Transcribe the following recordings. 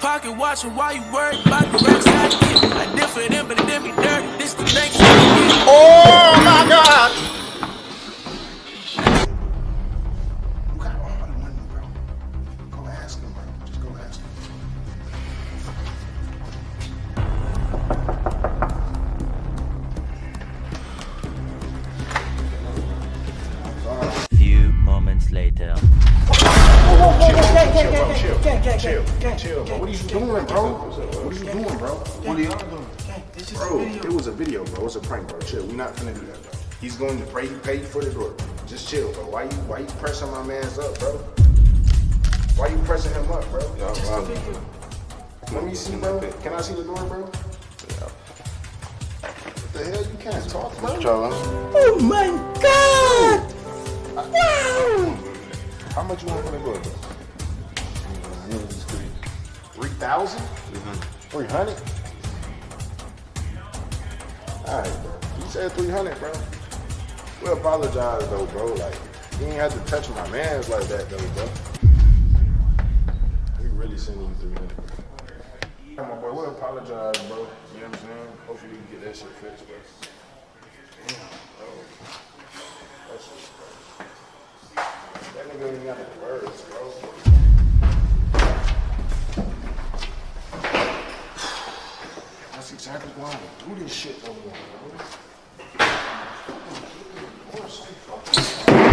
Pocket watching while you worried about the racks I get. I differ them, but them be dirty. This the next. Oh my God! You got all the money, bro. Go ask him, bro. Just go ask him. Few moments later. Chill, bro. What are you doing, bro? What are you doing, bro? What are y'all doing? Bro, it was a video, bro. It's a prank, bro. Chill. We're not gonna do that, bro. He's going to pay for the door. Just chill, bro. Why you pressing my man's up, bro? Why you pressing him up, bro? Let me see, bro. Can I see the door, bro? What the hell? You can't talk, bro. Oh my God! Wow! How much you want for the door, bro? I know it's 3,000? 300? Alright, bro. You said 300, bro. We apologize, though, bro. Like, you ain't have to touch my mans like that, though, bro. We really sending you 300. Come on, bro. We apologize, bro. You know what I'm saying? Hopefully, you can get that shit fixed, bro. Damn, bro. That shit's crazy. That nigga ain't got no words, bro. That's exactly why I do this shit no more, bro.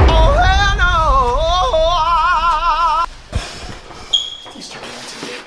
Oh hell no! He's turning into that.